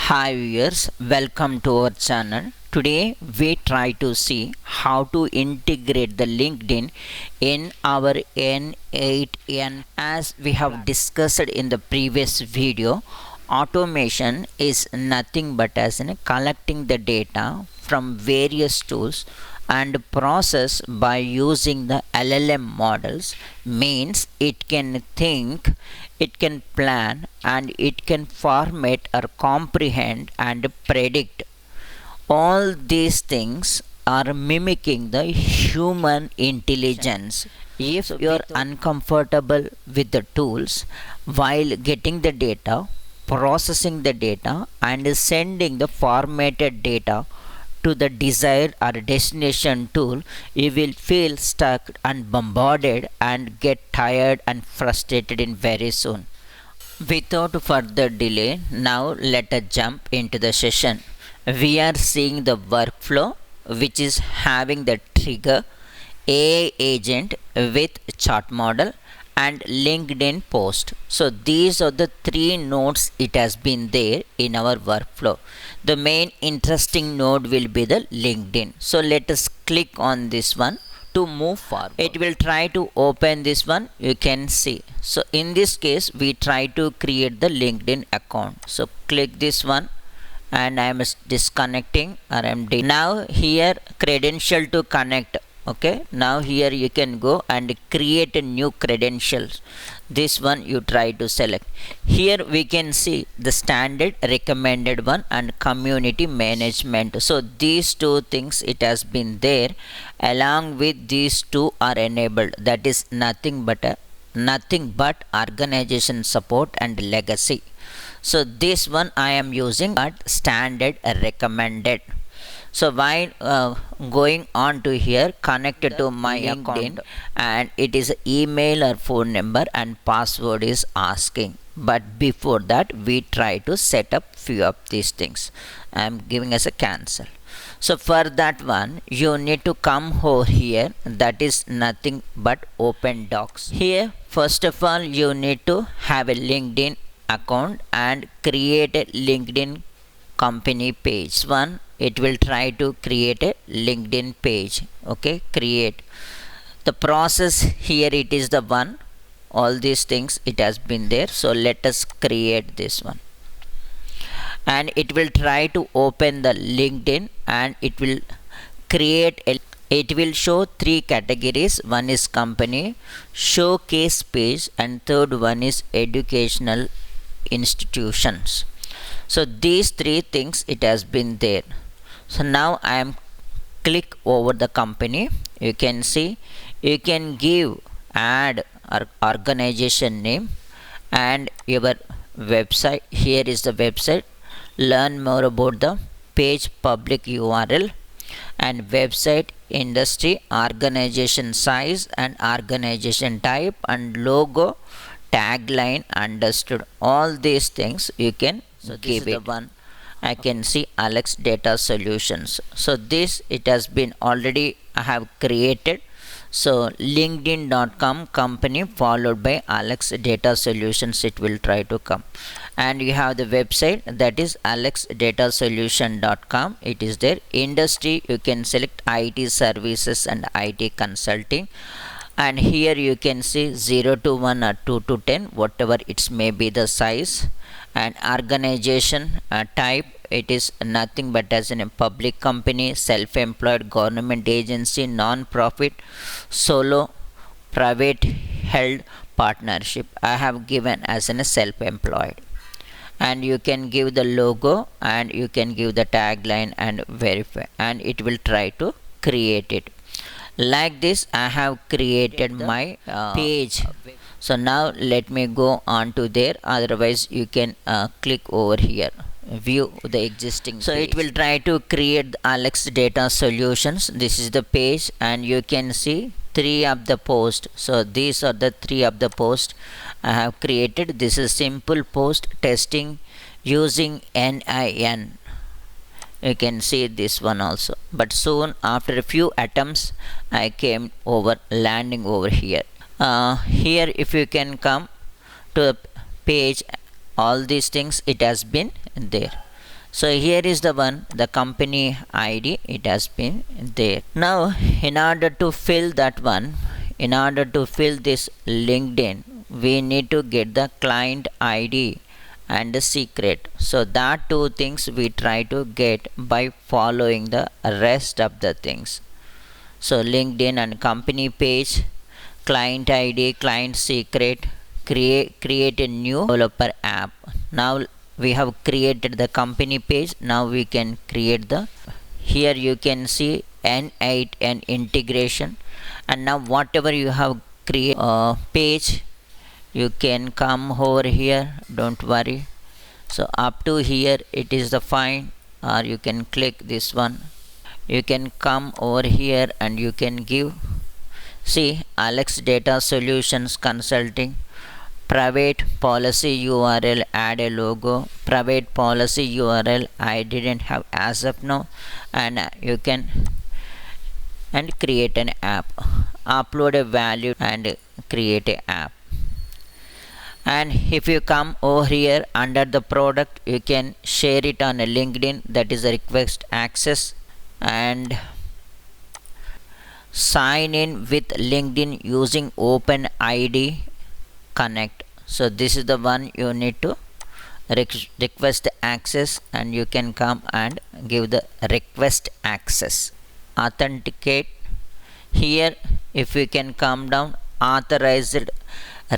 Hi viewers, welcome to our channel. Today we try to see how to integrate the LinkedIn in our n8n. As we have discussed in the previous video, automation is nothing but as in collecting the data from various tools and process by using the LLM models. Means it can think, it can plan, and it can format or comprehend and predict. All these things are mimicking the human intelligence. If you're uncomfortable with the tools while getting the data, processing the data, and sending the formatted data to the desired or destination tool, you will feel stuck and bombarded and get tired and frustrated in very soon. Without further delay, now let us jump into the session. We are seeing the workflow which is having the trigger, AI agent with chart model, and LinkedIn post. So these are the three nodes it has been there in our workflow. The main interesting node will be the LinkedIn. So let us click on this one to move forward. It will try to open this one, you can see. So in this case we try to create the LinkedIn account. So click this one and I am disconnecting or I am now here credential to connect. Okay, now here you can go and create a new credentials. This one you try to select. Here we can see the standard, recommended one, and community management. So these two things it has been there. Along with these two are enabled. That is nothing but organization support and legacy. So this one I am using but standard recommended. So while going on to here, connected to my LinkedIn, and it is email or phone number and password is asking. But before that we try to set up few of these things. I am giving as a cancel. So for that one you need to come over here, that is nothing but open docs. Here first of all you need to have a LinkedIn account and create a LinkedIn company page. One, it will try to create a LinkedIn page. Okay, create the process. Here it is the one, all these things it has been there. So let us create this one, and it will try to open the LinkedIn and it will create a, it will show three categories. One is company, showcase page, and third one is educational institutions. So these three things it has been there. So now I am click over the company. You can see you can give add or organization name and your website. Here is the website. Learn more about the page, public URL, and website, industry, organization size, and organization type, and logo, tagline, understood. All these things you can give it. The one I can see Alex Data Solutions. So this it has been already I have created. So linkedin.com company followed by Alex Data Solutions it will try to come, and you have the website, that is alexdatasolution.com. it is there. Industry you can select IT services and IT consulting, and here you can see 0 to 1 or 2 to 10 whatever it may be the size. And organization type, it is nothing but as in a public company, self-employed, government agency, non-profit, solo, private held, partnership. I have given as in a self-employed, and you can give the logo and you can give the tagline and verify, and it will try to create it. Like this I have created my page. So now let me go on to there, otherwise you can click over here, view the existing. So page. It will try to create Alex Data Solutions. This is the page, and you can see three of the post. So these are the three of the post I have created. This is simple post testing using n8n. You can see this one also, but soon after a few attempts I came over landing over here. Here if you can come to the page, all these things it has been there. So here is the one, the company id, it has been there. Now in order to fill that one, in order to fill this LinkedIn, we need to get the client id and the secret. So that two things we try to get by following the rest of the things. So LinkedIn and company page, client id, client secret, create a new developer app. Now we have created the company page. Now we can create the, here you can see n8n integration. And now whatever you have create page, you can come over here, don't worry. So up to here it is the fine, or you can click this one. You can come over here and you can give, see, Alex Data Solutions Consulting, private policy URL, add a logo, private policy URL I didn't have as of now, and you can and create an app, upload a value and create a app. And if you come over here under the product, you can share it on a LinkedIn, that is a request access, and sign in with LinkedIn using OpenID Connect. So this is the one you need to request access, and you can come and give the request access. Authenticate. Here if we can come down, authorized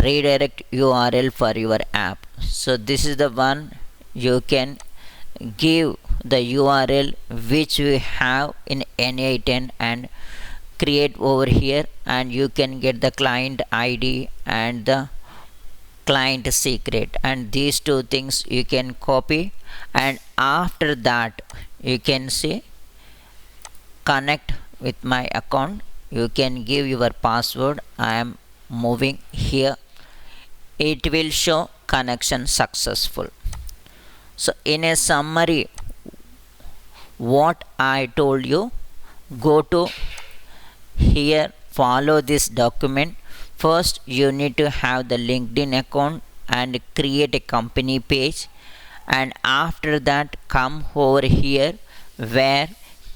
redirect URL for your app. So this is the one you can give the URL which we have in n8n and create over here, and you can get the client ID and the client secret, and these two things you can copy. And after that you can see connect with my account. You can give your password. I am moving here, it will show connection successful. So in a summary, what I told you, go to here, follow this document. First you need to have the LinkedIn account and create a company page, and after that come over here where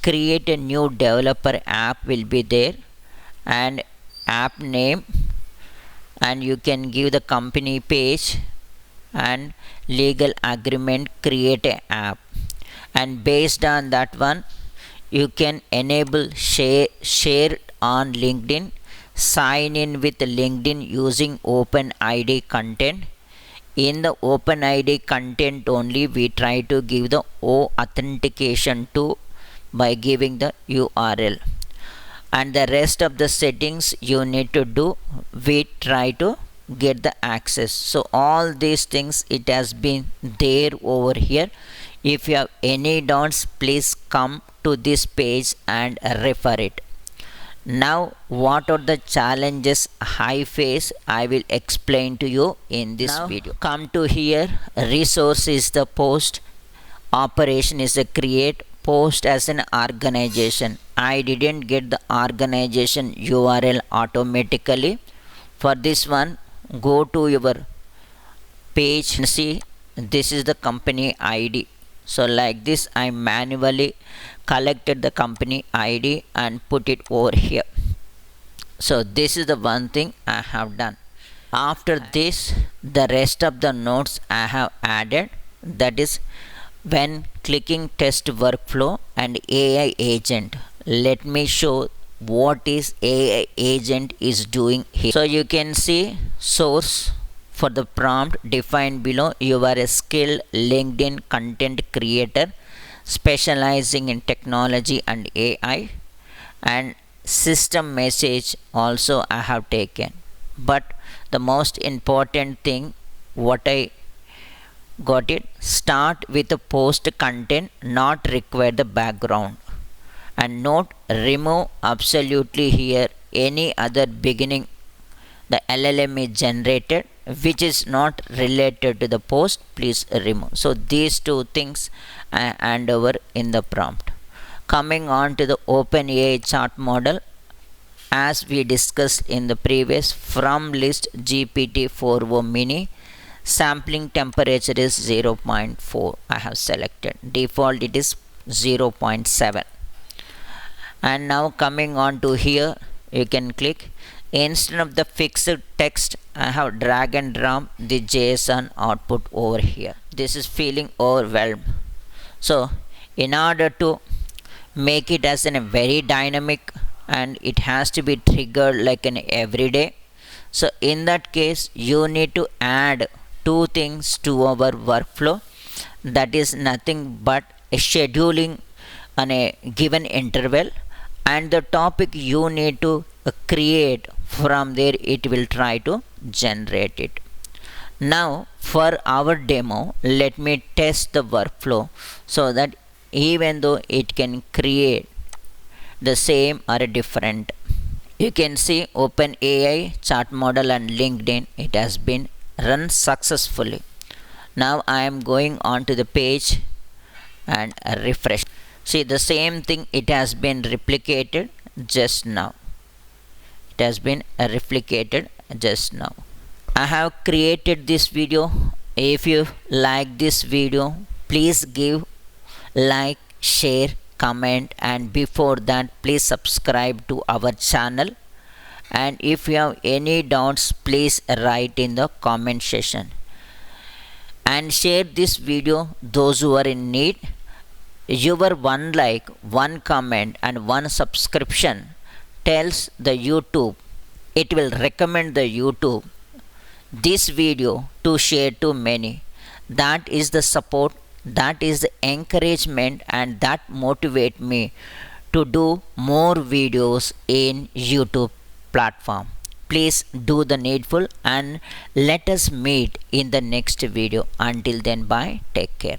create a new developer app will be there, and app name, and you can give the company page and legal agreement, create a app. And based on that one, you can enable share on LinkedIn, sign in with LinkedIn using OpenID content. In the OpenID content only we try to give the O authentication to by giving the URL, and the rest of the settings you need to do, we try to get the access. So all these things it has been there over here. If you have any doubts, please come to this page and refer it. Now what are the challenges I face, I will explain to you in this video. Come to here, resource is the post, operation is a create, post as an organization. I didn't get the organization URL automatically. For this one, go to your page and see, this is the company ID. So like this I manually collected the company ID and put it over here. So this is the one thing I have done. After this, the rest of the nodes I have added, that is when clicking test workflow and AI agent. Let me show what is AI agent is doing here. So you can see source for the prompt defined below. You are a skilled LinkedIn content creator specializing in technology and AI, and system message also I have taken. But the most important thing what I got it, start with the post content, not require the background, and note remove absolutely here any other beginning the LLM is generated which is not related to the post, please remove. So these two things I hand over in the prompt. Coming on to the OpenAI chart model, as we discussed in the previous, from list GPT-4o mini, Sampling temperature is 0.4. I have selected. Default it is 0.7. And now coming on to here, you can click. Instead of the fixed text, I have drag and drop the JSON output over here. This is feeling overwhelmed. So in order to make it as a very dynamic, and it has to be triggered like an everyday, so in that case you need to add two things to our workflow. That is nothing but a scheduling on a given interval, and the topic you need to create. From there it will try to generate it. Now for our demo, let me test the workflow so that even though it can create the same or different. You can see OpenAI, Chat Model and LinkedIn, it has been run successfully. Now I am going on to the page and refresh. See, the same thing, it has been replicated just now. It has been replicated just now. I have created this video. If you like this video, please give like, share, comment, and before that please subscribe to our channel. And if you have any doubts, please write in the comment section and share this video those who are in need. Your one like, one comment and one subscription tells the YouTube, it will recommend the YouTube this video to share to many. That is the support, that is the encouragement, and that motivate me to do more videos in YouTube platform. Please do the needful and let us meet in the next video. Until then, bye, take care.